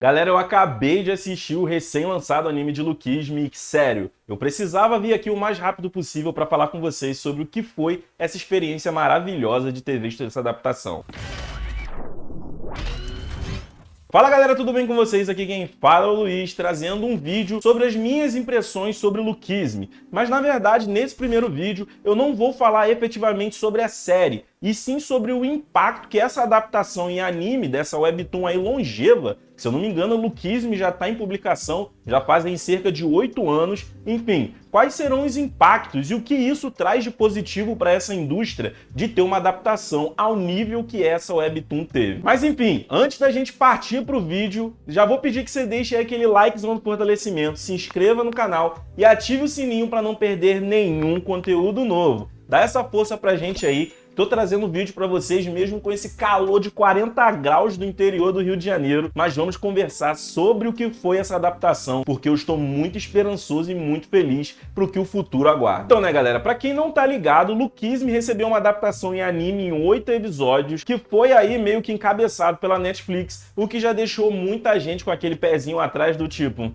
Galera, eu acabei de assistir o recém-lançado anime de Lookisme e, sério, eu precisava vir aqui o mais rápido possível para falar com vocês sobre o que foi essa experiência maravilhosa de ter visto essa adaptação. Fala galera, tudo bem com vocês? Aqui quem fala é o Luiz, trazendo um vídeo sobre as minhas impressões sobre o Lookisme. Mas na verdade, nesse primeiro vídeo, eu não vou falar efetivamente sobre a série, e sim sobre o impacto que essa adaptação em anime dessa webtoon aí longeva, se eu não me engano, o Lookisme já está em publicação, já fazem cerca de 8 anos, enfim, quais serão os impactos e o que isso traz de positivo para essa indústria de ter uma adaptação ao nível que essa webtoon teve. Mas enfim, antes da gente partir para o vídeo, já vou pedir que você deixe aí aquele likezão do fortalecimento, se inscreva no canal e ative o sininho para não perder nenhum conteúdo novo. Dá essa força pra gente aí. Tô trazendo vídeo para vocês mesmo com esse calor de 40 graus do interior do Rio de Janeiro, mas vamos conversar sobre o que foi essa adaptação, porque eu estou muito esperançoso e muito feliz pro que o futuro aguarda. Então, né, galera, para quem não tá ligado, Lookisme recebeu uma adaptação em anime em 8 episódios, que foi aí meio que encabeçado pela Netflix, o que já deixou muita gente com aquele pezinho atrás do tipo,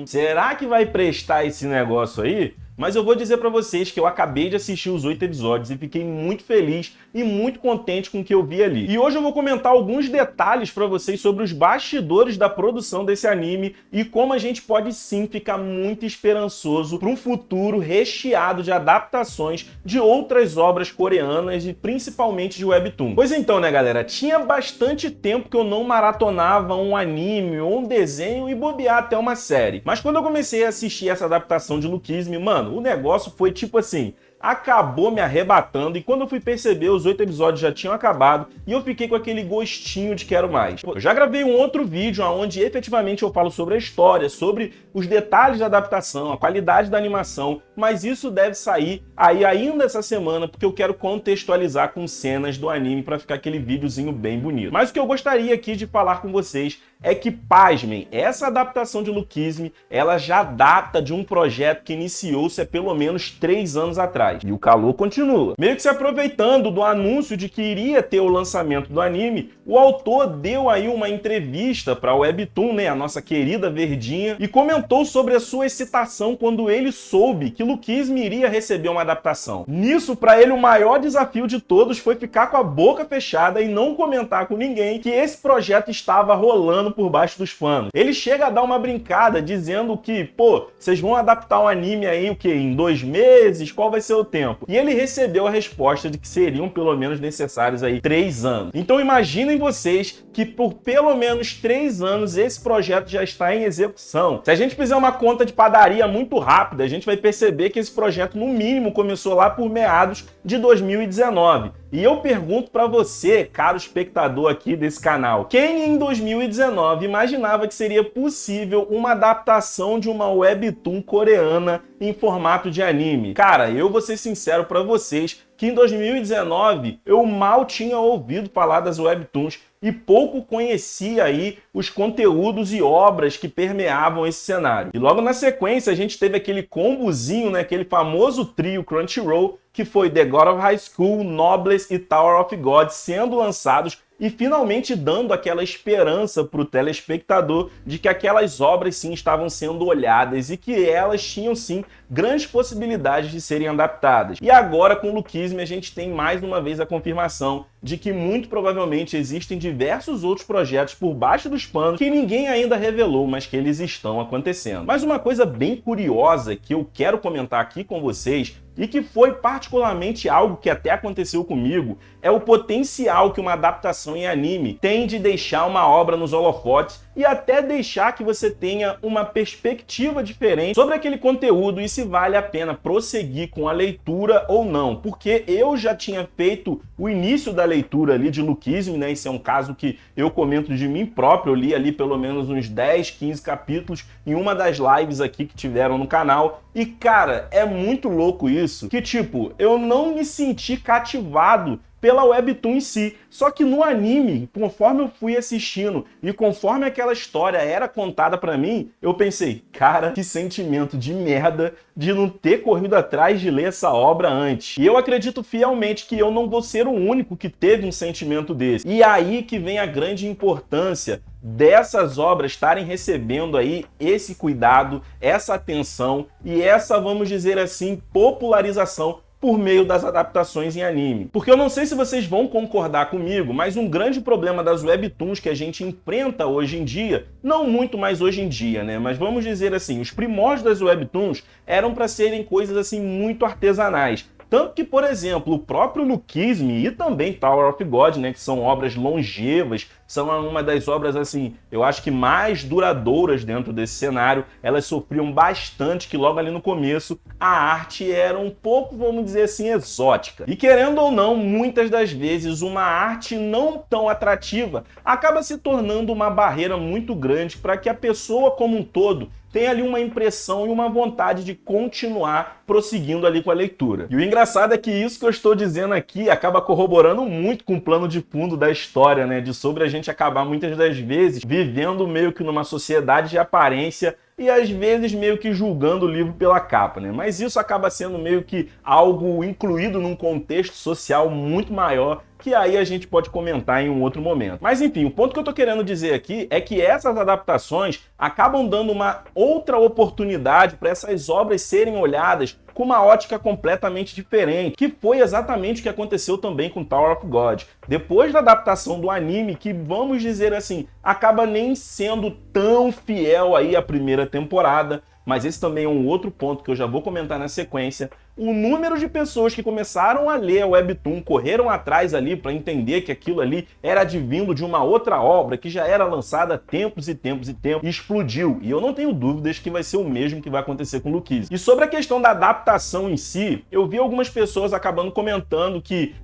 será que vai prestar esse negócio aí? Mas eu vou dizer pra vocês que eu acabei de assistir os 8 episódios e fiquei muito feliz e muito contente com o que eu vi ali. E hoje eu vou comentar alguns detalhes pra vocês sobre os bastidores da produção desse anime e como a gente pode sim ficar muito esperançoso para um futuro recheado de adaptações de outras obras coreanas e principalmente de webtoon. Pois então, né, galera, tinha bastante tempo que eu não maratonava um anime ou um desenho e bobear até uma série. Mas quando eu comecei a assistir essa adaptação de Lookisme, mano, o negócio foi tipo assim, acabou me arrebatando e quando eu fui perceber, os 8 episódios já tinham acabado e eu fiquei com aquele gostinho de quero mais. Eu já gravei um outro vídeo onde efetivamente eu falo sobre a história, sobre os detalhes da adaptação, a qualidade da animação, mas isso deve sair aí ainda essa semana porque eu quero contextualizar com cenas do anime para ficar aquele videozinho bem bonito. Mas o que eu gostaria aqui de falar com vocês é que, pasmem, essa adaptação de Lookisme, ela já data de um projeto que iniciou-se há pelo menos 3 anos atrás. E o calor continua. Meio que se aproveitando do anúncio de que iria ter o lançamento do anime, o autor deu aí uma entrevista para a Webtoon, né, a nossa querida Verdinha, e comentou sobre a sua excitação quando ele soube que Lookisme iria receber uma adaptação. Nisso, para ele, o maior desafio de todos foi ficar com a boca fechada e não comentar com ninguém que esse projeto estava rolando por baixo dos panos. Ele chega a dar uma brincada dizendo que, pô, vocês vão adaptar o anime aí o quê? Em 2 meses? Qual vai ser o tempo? E ele recebeu a resposta de que seriam pelo menos necessários aí 3 anos. Então imaginem vocês que por pelo menos 3 anos esse projeto já está em execução. Se a gente fizer uma conta de padaria muito rápida, a gente vai perceber que esse projeto no mínimo começou lá por meados de 2019. E eu pergunto para você, caro espectador aqui desse canal, quem em 2019 imaginava que seria possível uma adaptação de uma webtoon coreana em formato de anime? Cara, eu vou ser sincero para vocês que em 2019 eu mal tinha ouvido falar das webtoons e pouco conhecia aí os conteúdos e obras que permeavam esse cenário. E logo na sequência a gente teve aquele combozinho, né, aquele famoso trio Crunchyroll, que foi The God of High School, Noblesse e Tower of God sendo lançados e finalmente dando aquela esperança para o telespectador de que aquelas obras sim estavam sendo olhadas e que elas tinham sim grandes possibilidades de serem adaptadas. E agora com o Lookisme a gente tem mais uma vez a confirmação de que muito provavelmente existem diversos outros projetos por baixo dos panos que ninguém ainda revelou, mas que eles estão acontecendo. Mas uma coisa bem curiosa que eu quero comentar aqui com vocês e que foi particularmente algo que até aconteceu comigo, é o potencial que uma adaptação em anime tem de deixar uma obra nos holofotes e até deixar que você tenha uma perspectiva diferente sobre aquele conteúdo e se vale a pena prosseguir com a leitura ou não. Porque eu já tinha feito o início da leitura ali de Lookisme, né? Esse é um caso que eu comento de mim próprio, eu li ali pelo menos uns 10, 15 capítulos em uma das lives aqui que tiveram no canal. E cara, é muito louco isso, que tipo, eu não me senti cativado pela Webtoon em si. Só que no anime, conforme eu fui assistindo e conforme aquela história era contada pra mim, eu pensei, cara, que sentimento de merda de não ter corrido atrás de ler essa obra antes. E eu acredito fielmente que eu não vou ser o único que teve um sentimento desse. E aí que vem a grande importância dessas obras estarem recebendo aí esse cuidado, essa atenção e essa, vamos dizer assim, popularização por meio das adaptações em anime. Porque eu não sei se vocês vão concordar comigo, mas um grande problema das webtoons que a gente enfrenta hoje em dia, não muito mais hoje em dia, né? Mas vamos dizer assim, os primórdios das webtoons eram para serem coisas assim muito artesanais. Tanto que, por exemplo, o próprio Lookism e também Tower of God, né, que são obras longevas, são uma das obras, assim, eu acho que mais duradouras dentro desse cenário. Elas sofriam bastante, que logo ali no começo a arte era um pouco, vamos dizer assim, exótica. E querendo ou não, muitas das vezes uma arte não tão atrativa acaba se tornando uma barreira muito grande para que a pessoa como um todo tem ali uma impressão e uma vontade de continuar prosseguindo ali com a leitura. E o engraçado é que isso que eu estou dizendo aqui acaba corroborando muito com o plano de fundo da história, né? De sobre a gente acabar muitas das vezes vivendo meio que numa sociedade de aparência e às vezes meio que julgando o livro pela capa, né? Mas isso acaba sendo meio que algo incluído num contexto social muito maior, que aí a gente pode comentar em um outro momento. Mas enfim, o ponto que eu tô querendo dizer aqui é que essas adaptações acabam dando uma outra oportunidade para essas obras serem olhadas com uma ótica completamente diferente, que foi exatamente o que aconteceu também com Tower of God. Depois da adaptação do anime, que vamos dizer assim, acaba nem sendo tão fiel aí à primeira temporada, mas esse também é um outro ponto que eu já vou comentar na sequência. O número de pessoas que começaram a ler a Webtoon, correram atrás ali para entender que aquilo ali era advindo de uma outra obra que já era lançada há tempos e tempos e tempos, e explodiu. E eu não tenho dúvidas que vai ser o mesmo que vai acontecer com Lookism. E sobre a questão da adaptação em si, eu vi algumas pessoas acabando comentando que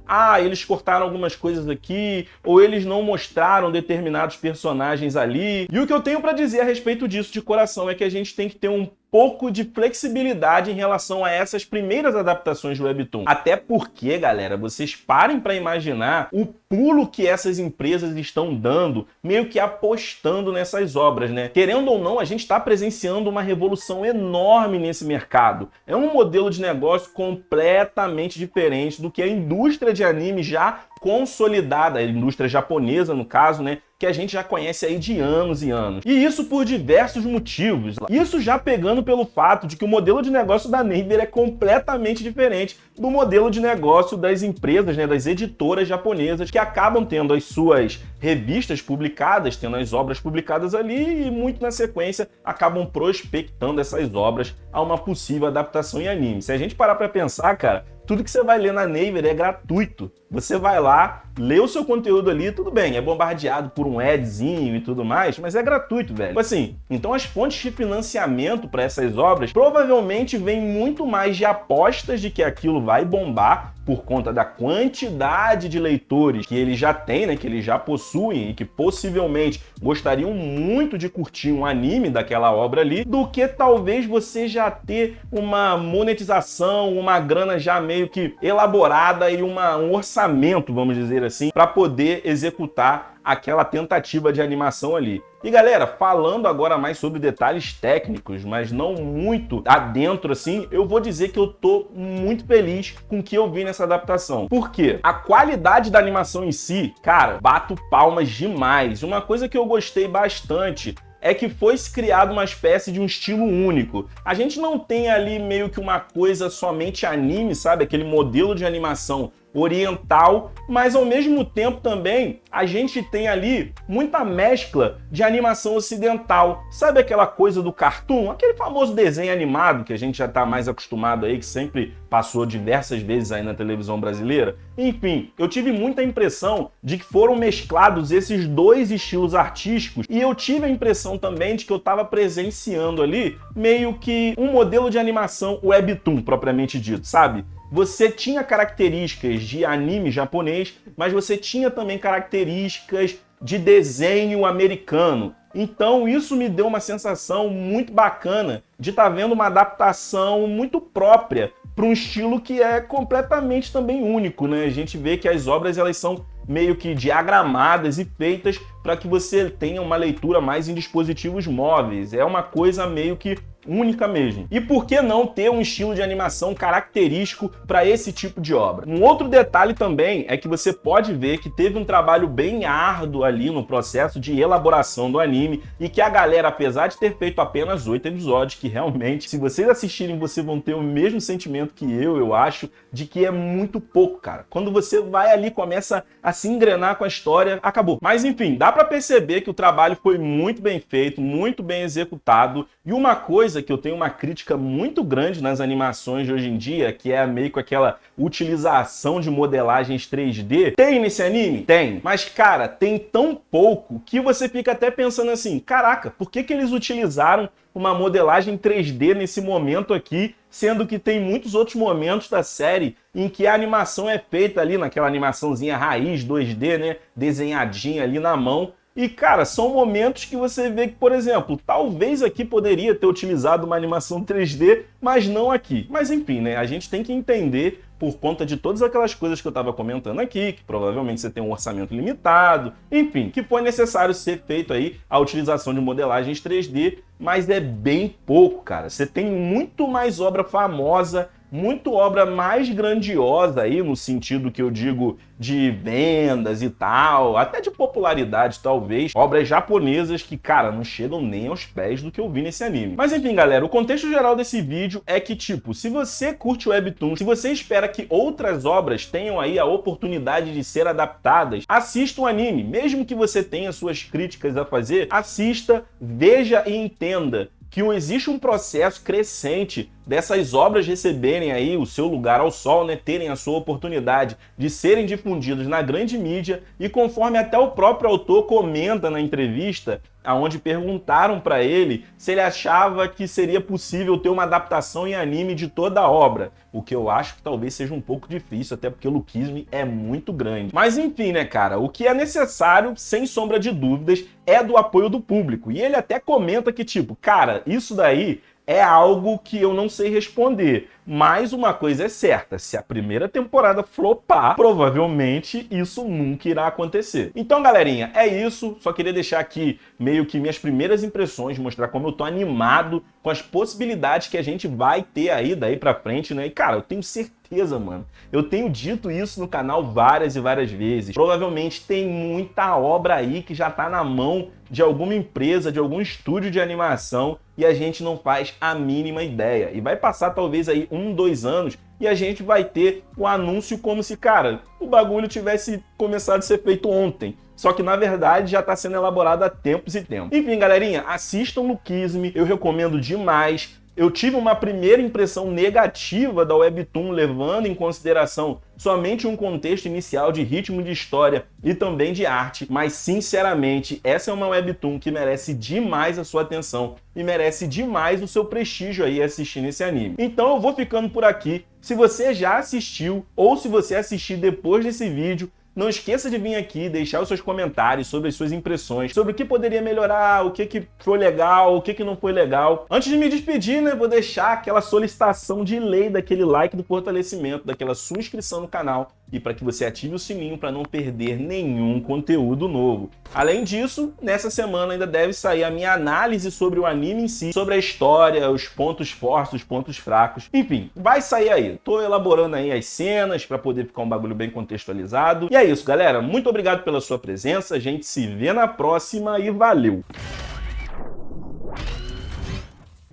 eles cortaram algumas coisas aqui, ou eles não mostraram determinados personagens ali. E o que eu tenho para dizer a respeito disso de coração é que a gente tem que ter um pouco de flexibilidade em relação a essas primeiras adaptações do Webtoon. Até porque, galera, vocês parem para imaginar o pulo que essas empresas estão dando, meio que apostando nessas obras, né? Querendo ou não, a gente está presenciando uma revolução enorme nesse mercado. É um modelo de negócio completamente diferente do que a indústria de anime já consolidada, a indústria japonesa, no caso, né? Que a gente já conhece aí de anos e anos. E isso por diversos motivos. Isso já pegando pelo fato de que o modelo de negócio da Naver é completamente diferente do modelo de negócio das empresas, né, das editoras japonesas, que acabam tendo as suas revistas publicadas, tendo as obras publicadas ali e muito na sequência acabam prospectando essas obras a uma possível adaptação em anime. Se a gente parar pra pensar, cara, tudo que você vai ler na Naver é gratuito. Você vai lá, lê o seu conteúdo ali, tudo bem, é bombardeado por um adzinho e tudo mais, mas é gratuito, velho. Assim, então as fontes de financiamento para essas obras provavelmente vêm muito mais de apostas de que aquilo vai bombar por conta da quantidade de leitores que eles já têm, né, que eles já possuem e que possivelmente gostariam muito de curtir um anime daquela obra ali, do que talvez você já ter uma monetização, uma grana já meio que elaborada e um orçamento, vamos dizer assim, para poder executar aquela tentativa de animação ali. E galera, falando agora mais sobre detalhes técnicos, mas não muito adentro assim, eu vou dizer que eu tô muito feliz com o que eu vi nessa adaptação. Por quê? A qualidade da animação em si, cara, bato palmas demais. Uma coisa que eu gostei bastante é que foi-se criado uma espécie de um estilo único. A gente não tem ali meio que uma coisa somente anime, sabe? Aquele modelo de animação oriental, mas ao mesmo tempo também a gente tem ali muita mescla de animação ocidental. Sabe aquela coisa do cartoon? Aquele famoso desenho animado que a gente já está mais acostumado aí, que sempre passou diversas vezes aí na televisão brasileira. Enfim, eu tive muita impressão de que foram mesclados esses dois estilos artísticos e eu tive a impressão também de que eu estava presenciando ali meio que um modelo de animação webtoon propriamente dito, sabe? Você tinha características de anime japonês, mas você tinha também características de desenho americano. Então isso me deu uma sensação muito bacana de estar vendo uma adaptação muito própria para um estilo que é completamente também único, né? A gente vê que as obras elas são meio que diagramadas e feitas para que você tenha uma leitura mais em dispositivos móveis. É uma coisa meio que única mesmo. E por que não ter um estilo de animação característico para esse tipo de obra? Um outro detalhe também é que você pode ver que teve um trabalho bem árduo ali no processo de elaboração do anime e que a galera, apesar de ter feito apenas 8 episódios, que realmente, se vocês assistirem, vocês vão ter o mesmo sentimento que eu acho, de que é muito pouco, cara. Quando você vai ali, começa a se engrenar com a história, acabou. Mas enfim, dá pra perceber que o trabalho foi muito bem feito, muito bem executado, e uma coisa que eu tenho uma crítica muito grande nas animações de hoje em dia, que é meio com aquela utilização de modelagens 3D, tem nesse anime? Tem. Mas, cara, tem tão pouco que você fica até pensando assim, caraca, por que eles utilizaram uma modelagem 3D nesse momento aqui, sendo que tem muitos outros momentos da série em que a animação é feita ali naquela animaçãozinha raiz 2D, né, desenhadinha ali na mão. E, cara, são momentos que você vê que, por exemplo, talvez aqui poderia ter utilizado uma animação 3D, mas não aqui. Mas, enfim, né, a gente tem que entender, por conta de todas aquelas coisas que eu estava comentando aqui, que provavelmente você tem um orçamento limitado, enfim, que foi necessário ser feito aí a utilização de modelagens 3D, mas é bem pouco, cara. Você tem muito mais obra famosa, muito obra mais grandiosa aí, no sentido que eu digo de vendas e tal, até de popularidade talvez, obras japonesas que, cara, não chegam nem aos pés do que eu vi nesse anime. Mas enfim, galera, o contexto geral desse vídeo é que, tipo, se você curte o Webtoon, se você espera que outras obras tenham aí a oportunidade de ser adaptadas, assista o anime, mesmo que você tenha suas críticas a fazer, assista, veja e entenda que existe um processo crescente dessas obras receberem aí o seu lugar ao sol, né, terem a sua oportunidade de serem difundidas na grande mídia, e conforme até o próprio autor comenta na entrevista, aonde perguntaram para ele se ele achava que seria possível ter uma adaptação em anime de toda a obra, o que eu acho que talvez seja um pouco difícil, até porque o Lookism é muito grande. Mas enfim, né, cara, o que é necessário, sem sombra de dúvidas, é do apoio do público. E ele até comenta que, tipo, cara, isso daí é algo que eu não sei responder, mas uma coisa é certa, se a primeira temporada flopar, provavelmente isso nunca irá acontecer. Então, galerinha, é isso, só queria deixar aqui meio que minhas primeiras impressões, mostrar como eu tô animado com as possibilidades que a gente vai ter aí daí pra frente, né? E, cara, eu tenho certeza, mano, eu tenho dito isso no canal várias e várias vezes, provavelmente tem muita obra aí que já tá na mão de alguma empresa, de algum estúdio de animação, e a gente não faz a mínima ideia. E vai passar talvez aí 1, 2 anos e a gente vai ter o anúncio como se, cara, o bagulho tivesse começado a ser feito ontem. Só que, na verdade, já está sendo elaborado há tempos e tempos. Enfim, galerinha, assistam Lookism, eu recomendo demais. Eu tive uma primeira impressão negativa da Webtoon, levando em consideração somente um contexto inicial de ritmo de história e também de arte, mas sinceramente, essa é uma Webtoon que merece demais a sua atenção e merece demais o seu prestígio aí assistindo esse anime. Então eu vou ficando por aqui. Se você já assistiu ou se você assistir depois desse vídeo, não esqueça de vir aqui deixar os seus comentários sobre as suas impressões, sobre o que poderia melhorar, o que foi legal, o que não foi legal. Antes de me despedir, né, vou deixar aquela solicitação de lei daquele like do fortalecimento, daquela sua inscrição no canal e para que você ative o sininho para não perder nenhum conteúdo novo. Além disso, nessa semana ainda deve sair a minha análise sobre o anime em si, sobre a história, os pontos fortes, os pontos fracos. Enfim, vai sair aí. Tô elaborando aí as cenas para poder ficar um bagulho bem contextualizado. E é isso, galera. Muito obrigado pela sua presença. A gente se vê na próxima e valeu!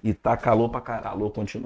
E tá calor pra caralho, continua.